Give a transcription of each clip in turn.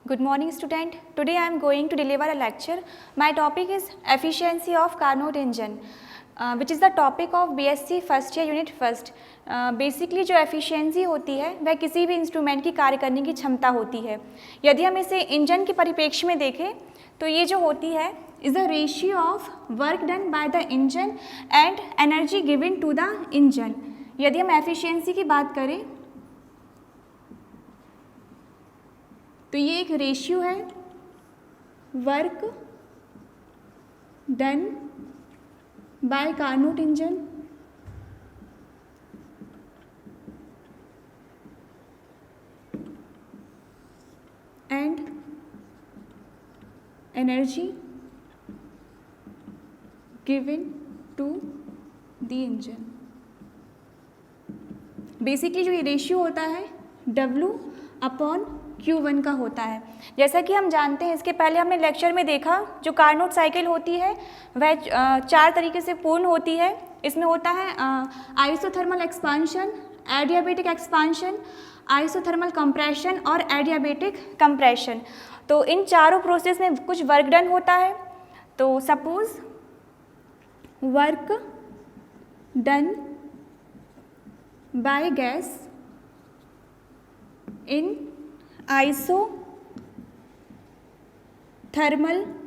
Good morning student. Today I am going to deliver a lecture. My topic is efficiency of Carnot engine, which is the topic of BSc first year unit first. Basically जो efficiency होती है वह किसी भी instrument की कार्य करने की क्षमता होती है। यदि हम इसे इंजन के परिप्रेक्ष्य में देखें तो ये जो होती है is the ratio of work done by the engine and energy given to the engine. यदि हम एफिशिएंसी की बात करें तो ये एक रेशियो है work done by Carnot engine and energy given to the engine. Basically जो ये रेशियो होता है W/Q1 का होता है। जैसा कि हम जानते हैं, इसके पहले हमने लेक्चर में देखा जो कार्नोट साइकिल होती है वह 4 तरीके से पूर्ण होती है। इसमें होता है isothermal expansion, adiabatic expansion, isothermal compression और एडियाबेटिक कंप्रेशन। तो इन चारों प्रोसेस में कुछ वर्क डन होता है। तो suppose work done by gas in isothermal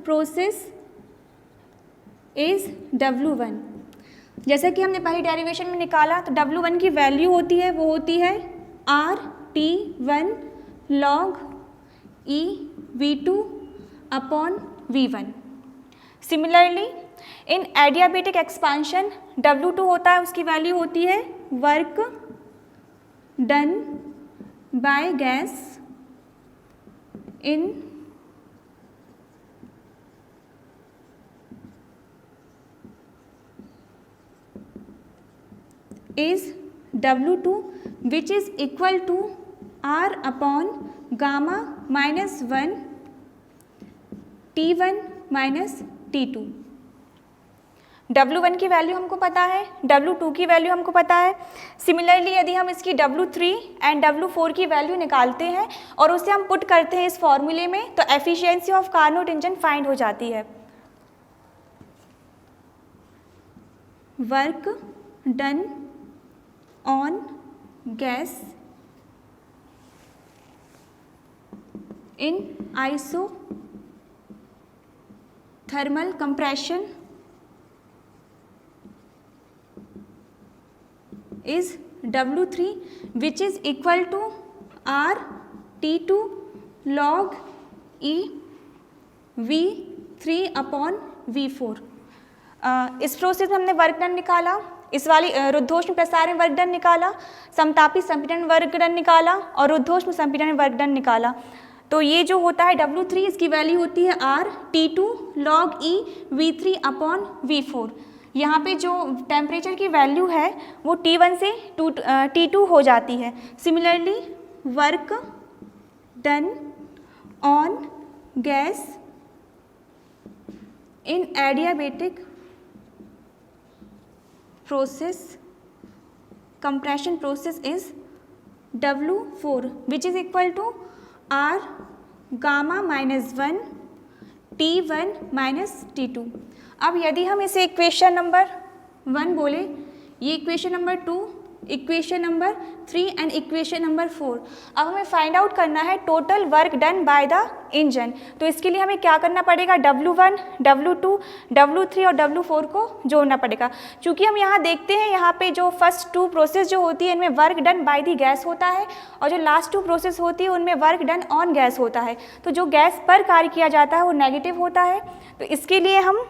process is W1। जैसा कि हमने पहली डेरिवेशन में निकाला तो W1 की वैल्यू होती है वो होती है RT1 log E V2 upon V1। Similarly in adiabatic expansion W2 होता है, उसकी वैल्यू होती है work done by gas in is W2 which is equal to R upon gamma minus 1 T1 minus T2। W1 की value हमको पता है, W2 की वैल्यू हमको पता है। सिमिलरली यदि हम इसकी W3 एंड W4 की वैल्यू निकालते हैं और उसे हम पुट करते हैं इस फॉर्मूले में तो efficiency of Carnot engine find हो जाती है। Work done on gas in isothermal compression is W3 which is equal to RT2 log E V3 upon V4। इस प्रोसेस में हमने वर्क डन निकाला, इस वाली रुद्धोष्म प्रसार में वर्क डन निकाला, समतापी संपीड़न वर्क डन निकाला और रुद्धोष्म संपीड़न में वर्क डन निकाला। तो ये जो होता है W3 इसकी वैल्यू होती है RT2 log E V3 upon V4। यहाँ पे जो टेम्परेचर की वैल्यू है वो T1 से T2 हो जाती है। Similarly work done on gas in adiabatic process compression process is W4 which is equal to R gamma minus 1 T1 minus T2। अब यदि हम इसे इक्वेशन नंबर 1 बोले, ये equation number 2, equation number 3 and equation number 4। अब हमें find out करना है total work done by the engine. तो इसके लिए हमें क्या करना पड़ेगा, W1, W2, W3 और W4 को जोड़ना पड़ेगा। क्योंकि हम यहाँ देखते हैं यहाँ पे जो फर्स्ट 2 प्रोसेस जो होती है इनमें work done by the gas होता है और जो लास्ट 2 प्रोसेस होती है उनमें वर्क डन ऑन गैस होता है। तो जो गैस पर कार्य किया जाता है वो नेगेटिव होता है। तो इसके लिए हम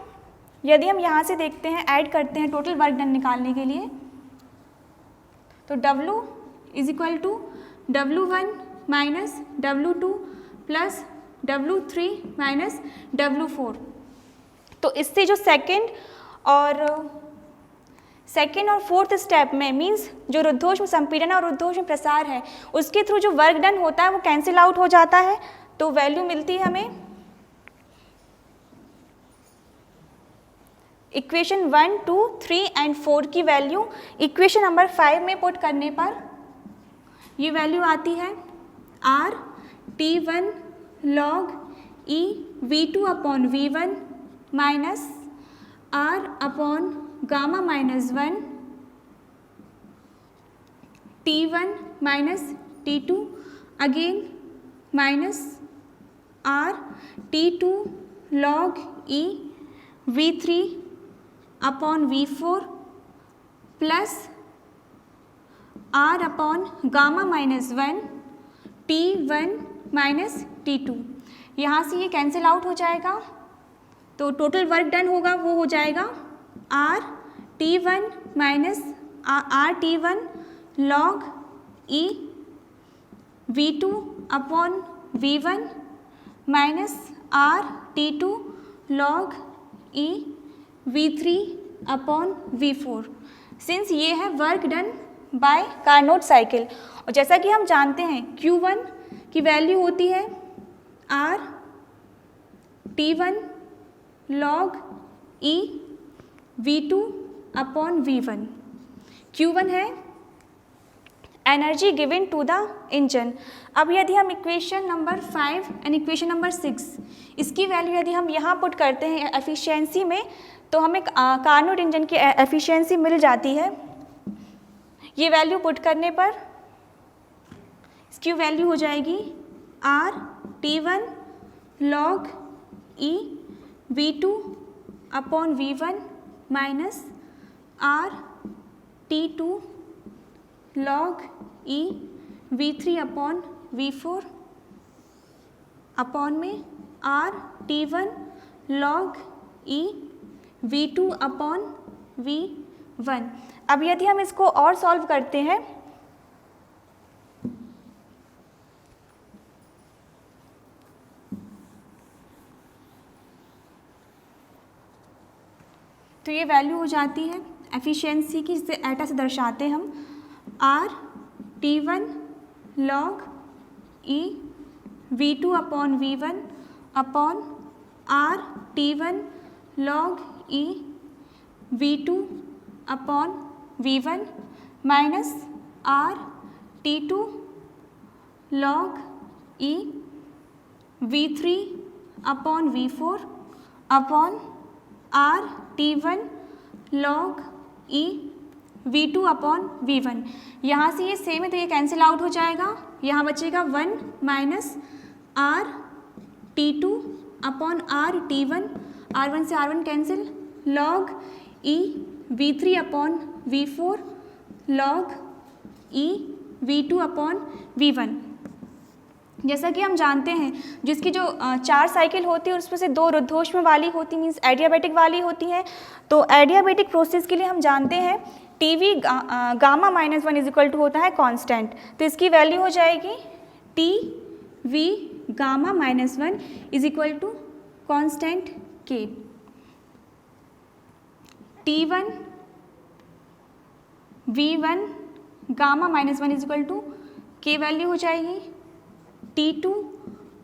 यदि हम यहाँ से देखते हैं, ऐड करते हैं टोटल वर्क डन निकालने के लिए तो W is equal to W1 minus W2 plus W3 minus W4। तो इससे जो सेकेंड और फोर्थ स्टेप में मीन्स जो रुद्धोष्म संपीड़न और रुद्धोष्म प्रसार है उसके थ्रू जो वर्क डन होता है वो कैंसिल आउट हो जाता है। तो वैल्यू मिलती है हमें इक्वेशन 1, 2, 3 एंड 4 की वैल्यू इक्वेशन नंबर 5 में पुट करने पर ये वैल्यू आती है R T1 log E V2 upon V1 minus R upon gamma minus 1 T1 minus T2 again minus R T2 log E V3 upon V4 plus R upon gamma minus 1 T1 minus T2। यहाँ से ये cancel out हो जाएगा, तो total work done होगा वो हो जाएगा R T1 minus R T1 log E V2 upon V1 minus R T2 log E V3 upon V4। Since ये है work done by Carnot cycle, और जैसा कि हम जानते हैं Q1 की वैल्यू होती है R T1 log E V2 upon V1। Q1 है energy given to the engine. अब यदि हम equation number 5 and equation number 6 इसकी वैल्यू यदि हम यहाँ पुट करते हैं एफिशिएंसी में, तो हमें कार्नोट इंजन की एफिशिएंसी मिल जाती है। ये वैल्यू पुट करने पर इसकी वैल्यू हो जाएगी R T1 log E V2 upon V1 minus R T2 log E V3 upon V4 upon में R T1 log E V2 upon V1। अब यदि हम इसको और सॉल्व करते हैं तो ये वैल्यू हो जाती है एफिशिएंसी की, जिसे एटा से दर्शाते हैं हम R T1 log E V2 upon V1 upon R T1 log E V2 upon V1 minus R T2 log E V3 upon V4 upon R T1 log E V2 upon V1। यहाँ से ये same है तो ये cancel out हो जाएगा, यहाँ बचेगा 1 minus R T2 upon R T1, R1 से R1 cancel, log E V3 upon V4 log E V2 upon V1। जैसा कि हम जानते हैं जिसकी जो 4 साइकिल होती है उसमें से 2 रुद्धोष्म वाली होती मीन्स एडियाबैटिक वाली होती है। तो एडियाबैटिक प्रोसेस के लिए हम जानते हैं T gamma minus 1 is equal to होता है कांस्टेंट, तो इसकी वैल्यू हो जाएगी T V gamma minus 1 is equal to constant K. T1 V1 gamma minus 1 is equal to K value हो जाएगी, T2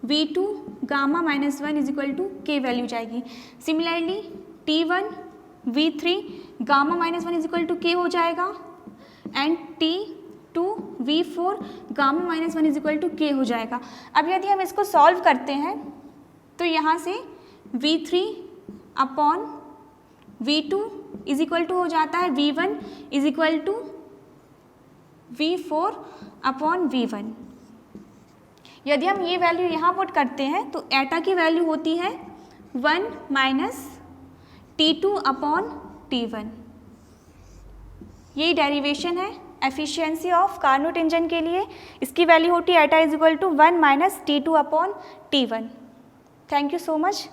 V2 gamma minus 1 is equal to K value जाएगी। Similarly T1 V3 gamma minus 1 is equal to K हो जाएगा and T2 V4 gamma minus 1 is equal to K हो जाएगा। अब यदि हम इसको सॉल्व करते हैं तो यहाँ से V3 upon V2 is equal to हो जाता है V1 is equal to V4 upon V1। यदि हम ये वैल्यू यहाँ पुट करते हैं तो एटा की वैल्यू होती है 1 माइनस T2 अपॉन T1। यही डेरिवेशन है एफिशिएंसी ऑफ कार्नोट इंजन के लिए। इसकी वैल्यू होती है eta is equal to 1 minus T2 upon T1। Thank you so much.